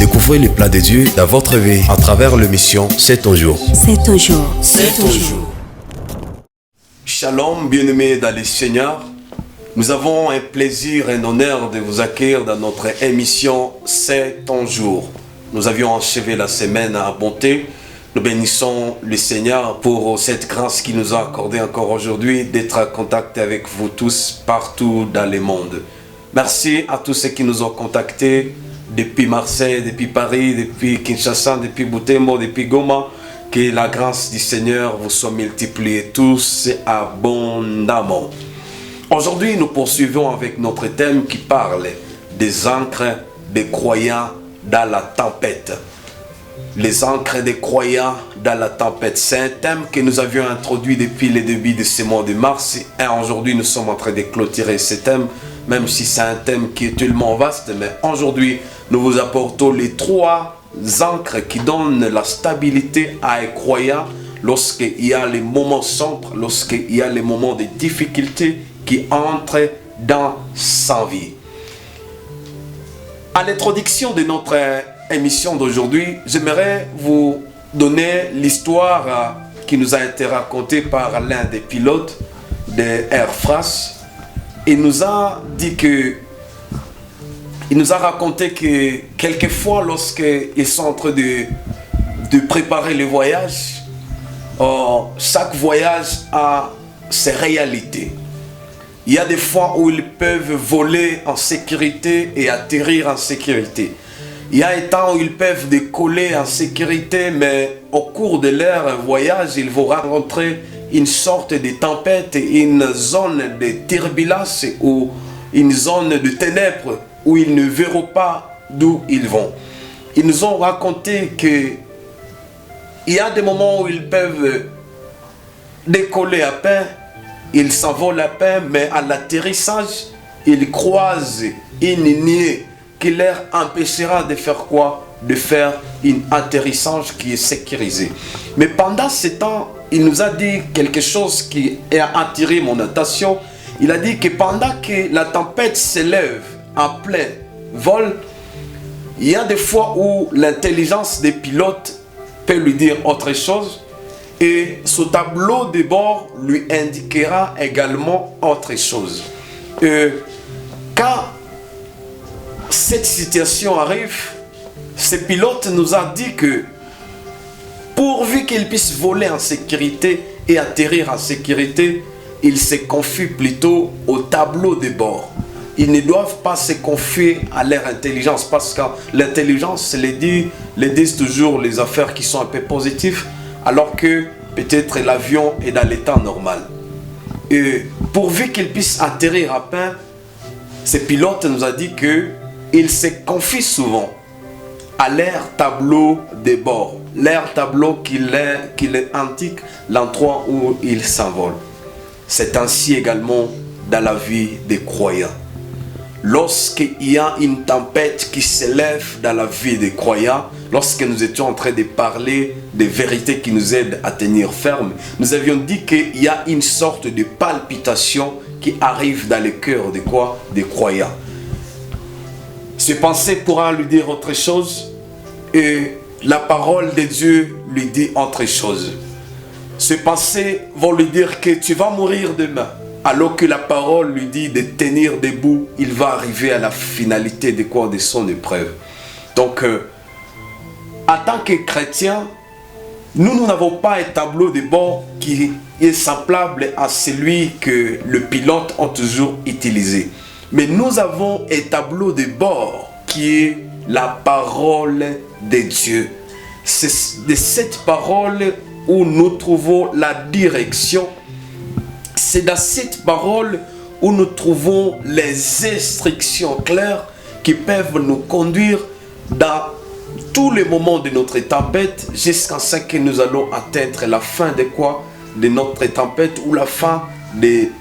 Découvrez les plans de Dieu dans votre vie à travers l'émission C'est ton jour. C'est ton jour. C'est ton jour. Shalom, bien-aimés dans le Seigneur. Nous avons un plaisir et un honneur de vous accueillir dans notre émission C'est ton jour. Nous avions achevé la semaine à bonté. Nous bénissons le Seigneur pour cette grâce qu'il nous a accordée encore aujourd'hui d'être en contact avec vous tous partout dans le monde. Merci à tous ceux qui nous ont contactés depuis Marseille, depuis Paris, depuis Kinshasa, depuis Butembo, depuis Goma. Que la grâce du Seigneur vous soit multipliée tous abondamment. Aujourd'hui, nous poursuivons avec notre thème qui parle des ancres des croyants dans la tempête. Les ancres des croyants dans la tempête. C'est un thème que nous avions introduit depuis le début de ce mois de mars. Et aujourd'hui, nous sommes en train de clôturer ce thème, même si c'est un thème qui est tellement vaste. Mais aujourd'hui, nous vous apportons les 3 ancres qui donnent la stabilité à un croyant lorsqu'il y a les moments sombres, lorsqu'il y a les moments de difficultés qui entrent dans sa vie. À l'introduction de notre émission d'aujourd'hui, j'aimerais vous donner l'histoire qui nous a été racontée par l'un des pilotes de Air France. Il nous a dit que il nous a raconté que quelquefois lorsqu'ils sont en train de préparer le voyage, chaque voyage a ses réalités. Il y a des fois où ils peuvent voler en sécurité et atterrir en sécurité. Il y a un temps où ils peuvent décoller en sécurité, mais au cours de leur voyage, ils vont rencontrer une sorte de tempête, une zone de turbulence ou une zone de ténèbres où ils ne verront pas d'où ils vont. Ils nous ont raconté qu'il y a des moments où ils peuvent décoller à peine, ils s'envolent à peine, mais à l'atterrissage, ils croisent une nuée qui leur empêchera de faire quoi? De faire un atterrissage qui est sécurisé. Mais pendant ce temps, il nous a dit quelque chose qui a attiré mon attention. Il a dit que pendant que la tempête s'élève en plein vol, il y a des fois où l'intelligence des pilotes peut lui dire autre chose et ce tableau de bord lui indiquera également autre chose. Quand cette situation arrive, ce pilote nous a dit que pourvu qu'il puisse voler en sécurité et atterrir en sécurité, il se confie plutôt au tableau de bord. Ils ne doivent pas se confier à leur intelligence parce que l'intelligence les disent toujours les affaires qui sont un peu positives alors que peut-être l'avion est dans l'état normal. Et pourvu qu'il puisse atterrir à peine, ce pilote nous a dit qu'il se confie souvent à leur tableau de bord, leur tableau qui les indique l'endroit où ils s'envolent. C'est ainsi également dans la vie des croyants. Lorsqu'il y a une tempête qui s'élève dans la vie des croyants, lorsque nous étions en train de parler des vérités qui nous aident à tenir ferme, nous avions dit qu'il y a une sorte de palpitation qui arrive dans le cœur de quoi? Des croyants. Ce pensée pourra lui dire autre chose et la parole de Dieu lui dit autre chose. Ce pensée vont lui dire que tu vas mourir demain. Alors que la parole lui dit de tenir debout, il va arriver à la finalité de quoi? De son épreuve. Donc, en tant que chrétien, nous n'avons pas un tableau de bord qui est semblable à celui que le pilote a toujours utilisé. Mais nous avons un tableau de bord qui est la parole de Dieu. C'est de cette parole où nous trouvons la direction. C'est dans cette parole où nous trouvons les instructions claires qui peuvent nous conduire dans tous les moments de notre tempête jusqu'à ce que nous allons atteindre la fin de quoi? De notre tempête ou la fin des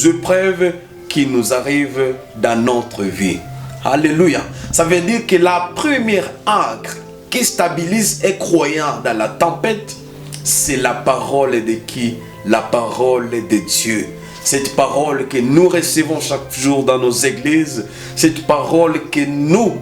épreuves qui nous arrivent dans notre vie. Alléluia. Ça veut dire que la première ancre qui stabilise un croyant dans la tempête, c'est la parole de qui? La parole de Dieu. Cette parole que nous recevons chaque jour dans nos églises, cette parole que nous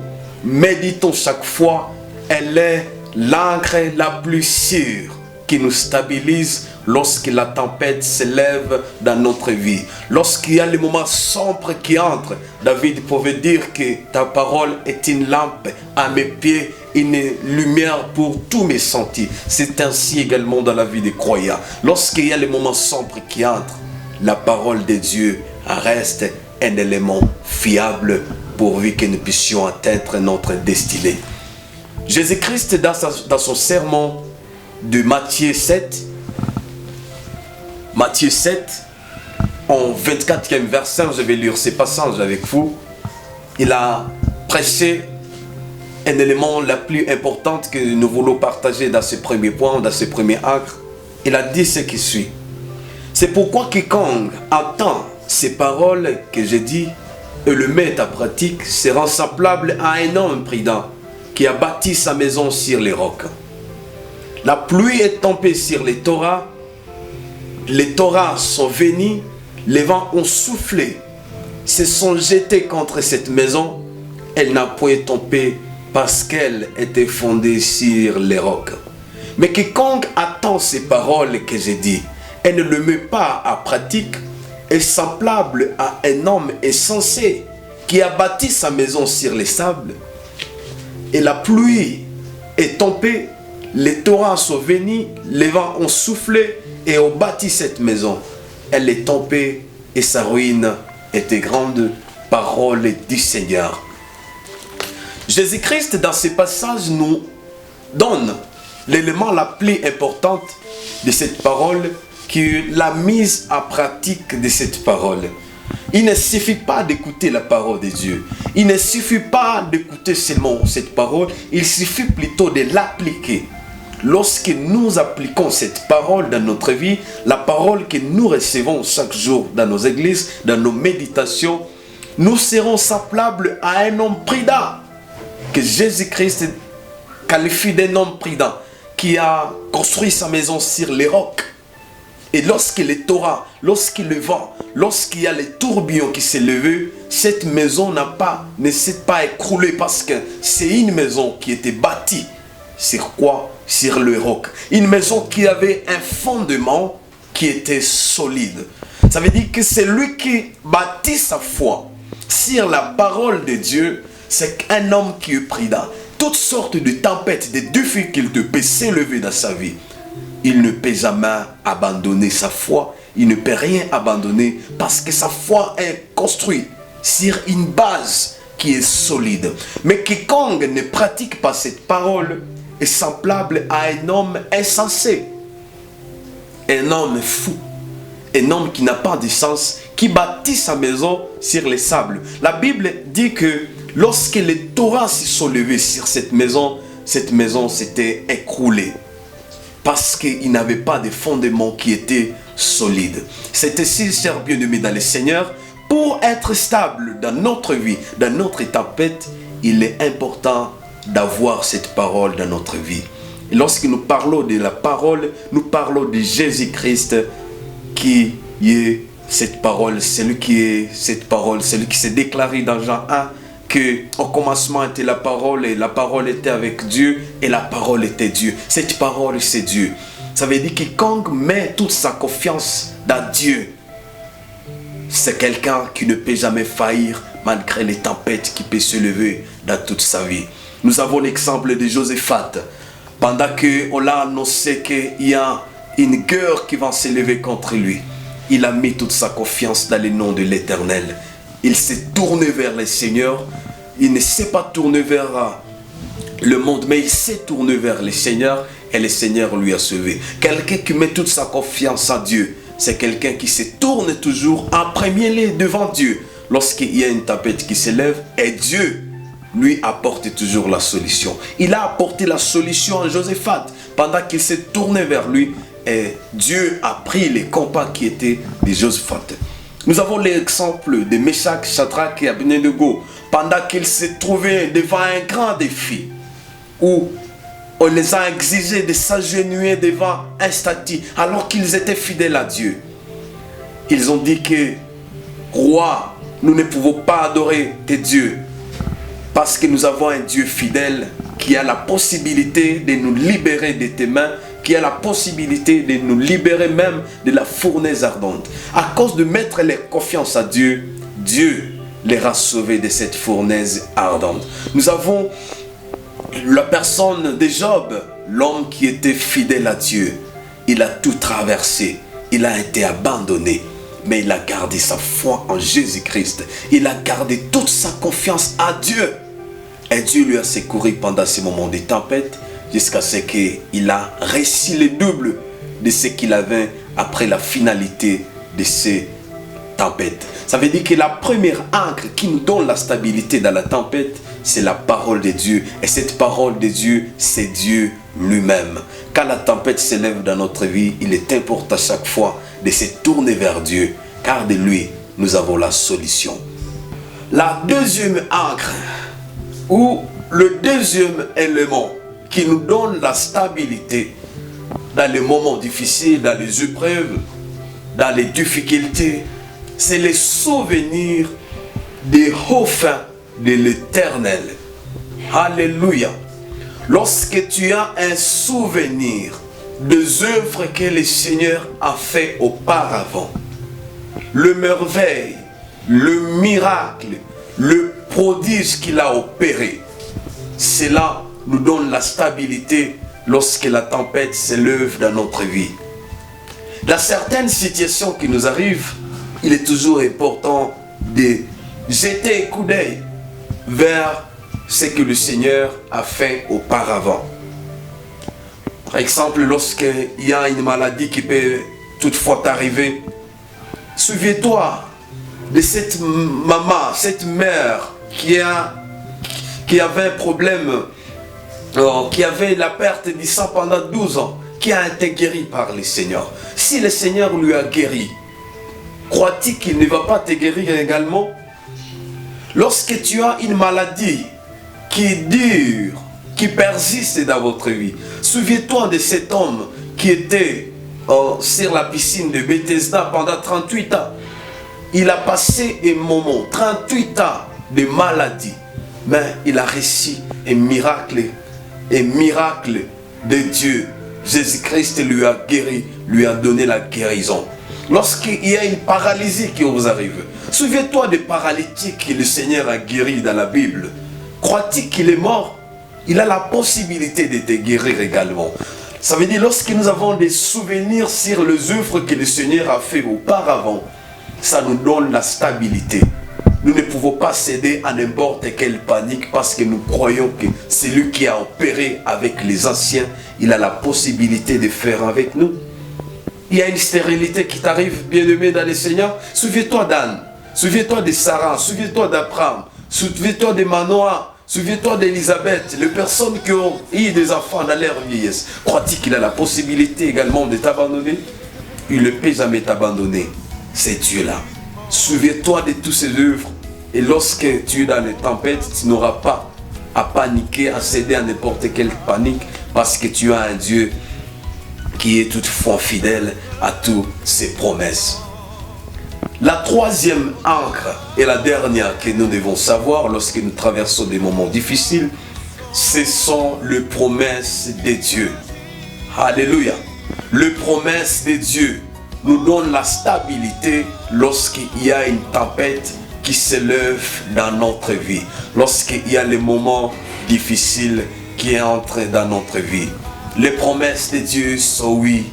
méditons chaque fois, elle est l'ancre la plus sûre qui nous stabilise lorsque la tempête s'élève dans notre vie. Lorsqu'il y a les moments sombres qui entrent, David pouvait dire que ta parole est une lampe à mes pieds, une lumière pour tous mes sentiers. C'est ainsi également dans la vie des croyants. Lorsqu'il y a les moments sombres qui entrent, la parole de Dieu reste un élément fiable pourvu que nous puissions atteindre notre destinée. Jésus-Christ, dans son sermon de Matthieu 7, en 24e verset, je vais lire ces passages avec vous. Il a prêché un élément le plus important que nous voulons partager dans ce premier point, dans ce premier acte. Il a dit ce qui suit. C'est pourquoi quiconque entend ces paroles que j'ai dit et le met en pratique sera semblable à un homme prudent qui a bâti sa maison sur les rocs. La pluie est tombée sur les torrents sont venus, les vents ont soufflé, se sont jetés contre cette maison, elle n'a point tombé parce qu'elle était fondée sur les rocs. Mais quiconque attend ces paroles que j'ai dit et ne le met pas en pratique est semblable à un homme insensé qui a bâti sa maison sur les sables. Et la pluie est tombée, les torrents sont venus, les vents ont soufflé et ont bâti cette maison. Elle est tombée et sa ruine était grande. Parole du Seigneur. Jésus-Christ, dans ces passages, nous donne l'élément la plus importante de cette parole, qui est la mise en pratique de cette parole. Il ne suffit pas d'écouter la parole de Dieu. Il ne suffit pas d'écouter seulement cette parole. Il suffit plutôt de l'appliquer. Lorsque nous appliquons cette parole dans notre vie, la parole que nous recevons chaque jour dans nos églises, dans nos méditations, nous serons semblables à un homme prudent que Jésus-Christ qualifie d'un homme prudent qui a construit sa maison sur les rocs. Et lorsque les torrents, lorsque le vent, lorsqu'il y a les tourbillons qui s'est levé, cette maison ne s'est pas écroulée parce que c'est une maison qui était bâtie. Sur quoi? Sur le roc. Une maison qui avait un fondement qui était solide. Ça veut dire que c'est lui qui bâtit sa foi sur la parole de Dieu. C'est un homme qui est prudent. Toutes sortes de tempêtes, de difficultés peuvent s'élever dans sa vie. Il ne peut jamais abandonner sa foi. Il ne peut rien abandonner parce que sa foi est construite sur une base qui est solide. Mais quiconque ne pratique pas cette parole est semblable à un homme insensé, un homme fou, un homme qui n'a pas de sens, qui bâtit sa maison sur les sables. La Bible dit que lorsque les torrents se sont levés sur cette maison s'était écroulée parce qu'il n'avait pas de fondement qui était solide. C'est ainsi, chers bien-aimés dans le Seigneur, pour être stable dans notre vie, dans notre tempête, il est important d'avoir cette parole dans notre vie. Et lorsque nous parlons de la parole, nous parlons de Jésus-Christ qui est cette parole, celui qui est cette parole, celui qui s'est déclaré dans Jean 1 que au commencement était la parole et la parole était avec Dieu et la parole était Dieu. Cette parole c'est Dieu. Ça veut dire que quiconque met toute sa confiance dans Dieu, c'est quelqu'un qui ne peut jamais faillir malgré les tempêtes qui peuvent se lever dans toute sa vie. Nous avons l'exemple de Josaphat. Pendant qu'on l'a annoncé qu'il y a une guerre qui va s'élever contre lui, il a mis toute sa confiance dans le nom de l'Éternel. Il s'est tourné vers le Seigneur. Il ne s'est pas tourné vers le monde, mais il s'est tourné vers le Seigneur et le Seigneur lui a sauvé. Quelqu'un qui met toute sa confiance en Dieu, c'est quelqu'un qui se tourne toujours en premier lieu devant Dieu lorsqu'il y a une tempête qui s'élève et Dieu lui apporte toujours la solution. Il a apporté la solution à Josaphat pendant qu'il s'est tourné vers lui et Dieu a pris les combats qui étaient de Josaphat. Nous avons l'exemple de Meshach, Shadrach et Abednego pendant qu'ils se trouvaient devant un grand défi où on les a exigés de s'agenouiller devant un statue alors qu'ils étaient fidèles à Dieu. Ils ont dit que, roi, nous ne pouvons pas adorer tes dieux. Parce que nous avons un Dieu fidèle qui a la possibilité de nous libérer de tes mains, qui a la possibilité de nous libérer même de la fournaise ardente. À cause de mettre leur confiance à Dieu, Dieu les a sauvés de cette fournaise ardente. Nous avons la personne de Job, l'homme qui était fidèle à Dieu. Il a tout traversé, il a été abandonné, mais il a gardé sa foi en Jésus-Christ. Il a gardé toute sa confiance à Dieu. Et Dieu lui a secouru pendant ces moments de tempête, jusqu'à ce qu'il a réussi le double de ce qu'il avait après la finalité de ces tempêtes. Ça veut dire que la première ancre qui nous donne la stabilité dans la tempête, c'est la parole de Dieu. Et cette parole de Dieu, c'est Dieu lui-même. Quand la tempête s'élève dans notre vie, il est important à chaque fois de se tourner vers Dieu, car de lui, nous avons la solution. La deuxième ancre, ou le deuxième élément qui nous donne la stabilité dans les moments difficiles, dans les épreuves, dans les difficultés, c'est le souvenir des hauts fins de l'Éternel. Alléluia. Lorsque tu as un souvenir des œuvres que le Seigneur a fait auparavant, le merveille, le miracle, le prodige qu'il a opéré, cela nous donne la stabilité lorsque la tempête s'élève dans notre vie. Dans certaines situations qui nous arrivent, il est toujours important de jeter un coup d'œil vers ce que le Seigneur a fait auparavant. Par exemple, lorsqu'il y a une maladie qui peut toutefois t'arriver, souviens-toi de cette maman, cette mère qui avait un problème, qui avait la perte du sang pendant 12 ans, qui a été guéri par le Seigneur. Si le Seigneur lui a guéri, crois-tu qu'il ne va pas te guérir également? Lorsque tu as une maladie qui dure, qui persiste dans votre vie, souviens-toi de cet homme qui était sur la piscine de Bethesda pendant 38 ans. Il a passé un moment, 38 ans de maladie, mais il a reçu un miracle de Dieu. Jésus-Christ lui a guéri, lui a donné la guérison. Lorsqu'il y a une paralysie qui vous arrive, souviens-toi des paralytiques que le Seigneur a guéris dans la Bible. Crois-tu qu'il est mort? Il a la possibilité de te guérir également. Ça veut dire, lorsque nous avons des souvenirs sur les œuvres que le Seigneur a fait auparavant, ça nous donne la stabilité. Nous ne pouvons pas céder à n'importe quelle panique parce que nous croyons que celui qui a opéré avec les anciens, il a la possibilité de faire avec nous. Il y a une stérilité qui t'arrive, bien-aimé dans le Seigneur. Souviens-toi d'Anne, souviens-toi de Sarah, souviens-toi d'Abraham, souviens-toi de Manoah, souviens-toi d'Élisabeth, les personnes qui ont eu des enfants dans leur vieillesse. Crois-tu qu'il a la possibilité également de t'abandonner? Il ne peut jamais t'abandonner. C'est Dieu-là. Souviens-toi de toutes ces œuvres. Et lorsque tu es dans les tempêtes, tu n'auras pas à paniquer, à céder à n'importe quelle panique, parce que tu as un Dieu qui est toutefois fidèle à toutes ses promesses. La troisième ancre et la dernière que nous devons savoir lorsque nous traversons des moments difficiles, ce sont les promesses de Dieu. Alléluia. Les promesses de Dieu nous donnent la stabilité lorsqu'il y a une tempête qui s'élève dans notre vie, lorsqu'il y a les moments difficiles qui entrent dans notre vie. Les promesses de Dieu sont oui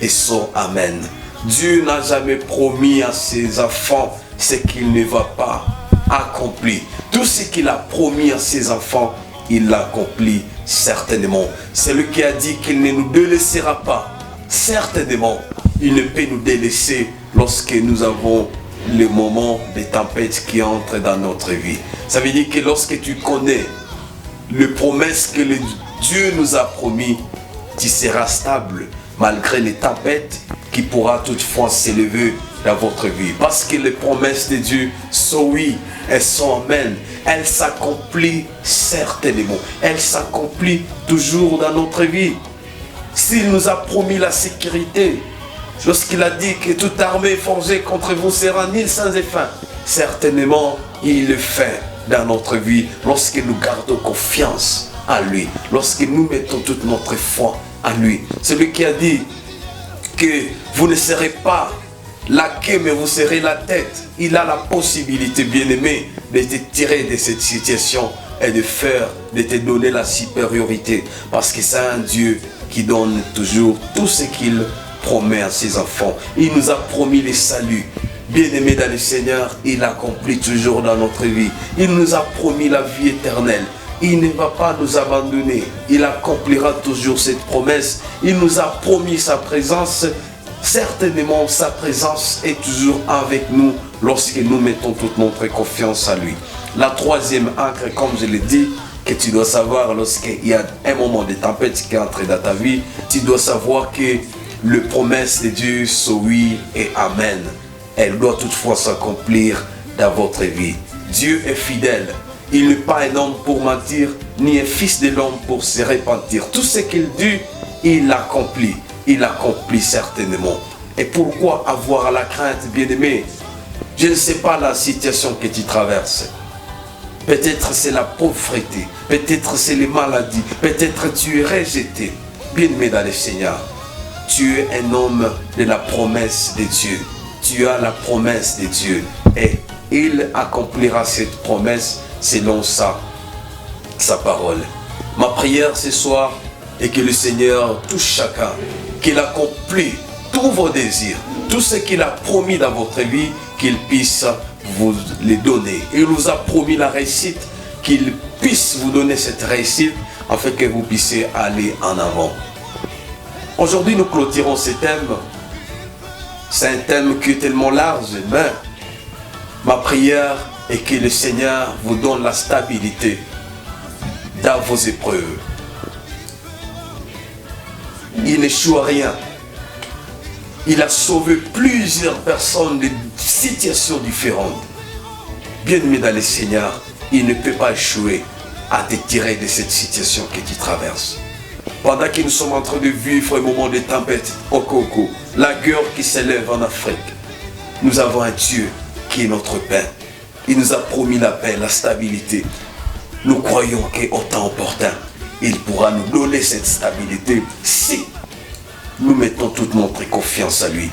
et sont amen. Dieu n'a jamais promis à ses enfants ce qu'il ne va pas accomplir. Tout ce qu'il a promis à ses enfants, il l'accomplit certainement. C'est lui qui a dit qu'il ne nous délaissera pas. Certainement, il ne peut nous délaisser lorsque nous avons les moments de tempête qui entrent dans notre vie. Ça veut dire que lorsque tu connais les promesses que Dieu nous a promis, tu seras stable malgré les tempêtes qui pourra toutefois s'élever dans votre vie. Parce que les promesses de Dieu sont oui, elles sont amen. Elles s'accomplissent certainement. Elles s'accomplissent toujours dans notre vie. S'il nous a promis la sécurité, lorsqu'il a dit que toute armée forgée contre vous sera nulle sans effet, certainement il le fait. dans notre vie lorsque nous gardons confiance à lui, lorsque nous mettons toute notre foi à lui. Celui qui a dit que vous ne serez pas la queue, mais vous serez la tête. Il a la possibilité, bien-aimé, de te tirer de cette situation et de te donner la supériorité. Parce que c'est un Dieu qui donne toujours tout ce qu'il promet à ses enfants. Il nous a promis le salut. Bien-aimé dans le Seigneur, il accomplit toujours dans notre vie. Il nous a promis la vie éternelle. Il ne va pas nous abandonner. Il accomplira toujours cette promesse. Il nous a promis sa présence. Certainement, sa présence est toujours avec nous lorsque nous mettons toute notre confiance à lui. La troisième ancre, comme je l'ai dit, que tu dois savoir lorsqu'il y a un moment de tempête qui est entré dans ta vie, tu dois savoir que les promesses de Dieu sont oui et amen. Elle doit toutefois s'accomplir dans votre vie. Dieu est fidèle. Il n'est pas un homme pour mentir, ni un fils de l'homme pour se repentir. Tout ce qu'il dit, il l'accomplit. Il accomplit certainement. Et pourquoi avoir la crainte, bien-aimé? Je ne sais pas la situation que tu traverses. Peut-être c'est la pauvreté, peut-être c'est les maladies, peut-être tu es rejeté. Bien-aimé dans le Seigneur, tu es un homme de la promesse de Dieu. Tu as la promesse de Dieu et il accomplira cette promesse selon sa parole. Ma prière ce soir est que le Seigneur touche chacun, qu'il accomplit tous vos désirs, tout ce qu'il a promis dans votre vie, qu'il puisse vous les donner. Il vous a promis la réussite, qu'il puisse vous donner cette réussite afin que vous puissiez aller en avant. Aujourd'hui, nous clôturons ce thème. C'est un thème qui est tellement large, mais ma prière est que le Seigneur vous donne la stabilité dans vos épreuves. Il n'échoue à rien. Il a sauvé plusieurs personnes de situations différentes. Bien-aimé dans le Seigneur, il ne peut pas échouer à te tirer de cette situation que tu traverses. Pendant que nous sommes en train de vivre un moment de tempête au Congo, la guerre qui s'élève en Afrique, nous avons un Dieu qui est notre Père. Il nous a promis la paix, la stabilité. Nous croyons qu'au temps opportun, il pourra nous donner cette stabilité si nous mettons toute notre confiance à lui.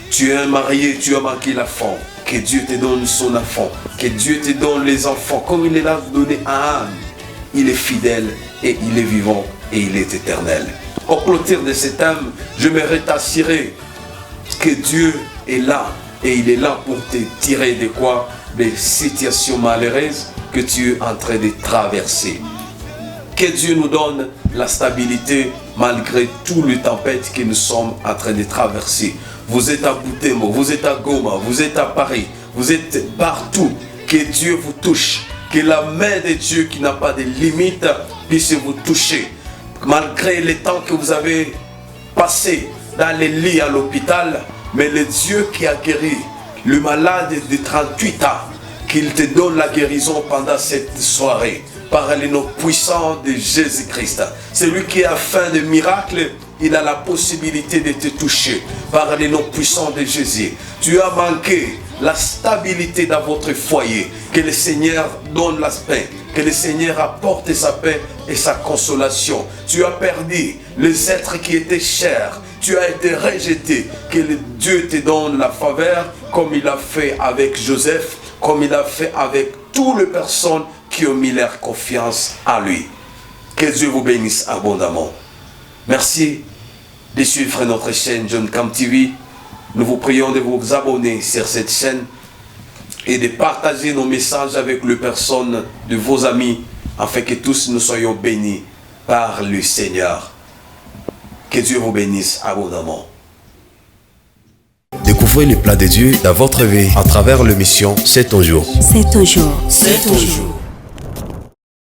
Tu es un marié, tu as manqué l'enfant. Que Dieu te donne son enfant. Que Dieu te donne les enfants comme il l'a donné à Anne. Il est fidèle et il est vivant et il est éternel. Au clôture de cet âme, je m'aimerais t'assurer que Dieu est là et il est là pour te tirer de quoi? Des situations malheureuses que tu es en train de traverser. Que Dieu nous donne la stabilité malgré toutes les tempêtes que nous sommes en train de traverser. Vous êtes à Butembo, vous êtes à Goma, vous êtes à Paris, vous êtes partout. Que Dieu vous touche. Que la main de Dieu qui n'a pas de limite puisse vous toucher. Malgré les temps que vous avez passé dans les lits à l'hôpital, mais le Dieu qui a guéri le malade de 38 ans, qu'il te donne la guérison pendant cette soirée. Par les noms puissants de Jésus-Christ. Celui qui a fait de miracles, il a la possibilité de te toucher. Par les noms puissants de Jésus. Tu as manqué la stabilité dans votre foyer. Que le Seigneur donne la paix. Que le Seigneur apporte sa paix et sa consolation. Tu as perdu les êtres qui étaient chers. Tu as été rejeté. Que Dieu te donne la faveur comme il a fait avec Joseph, comme il a fait avec toutes les personnes qui ont mis leur confiance à lui. Que Dieu vous bénisse abondamment. Merci de suivre notre chaîne John Cam TV. Nous vous prions de vous abonner sur cette chaîne et de partager nos messages avec les personnes de vos amis afin que tous nous soyons bénis par le Seigneur. Que Dieu vous bénisse abondamment. Découvrez les plans de Dieu dans votre vie à travers l'émission C'est ton jour. C'est ton jour. C'est ton jour.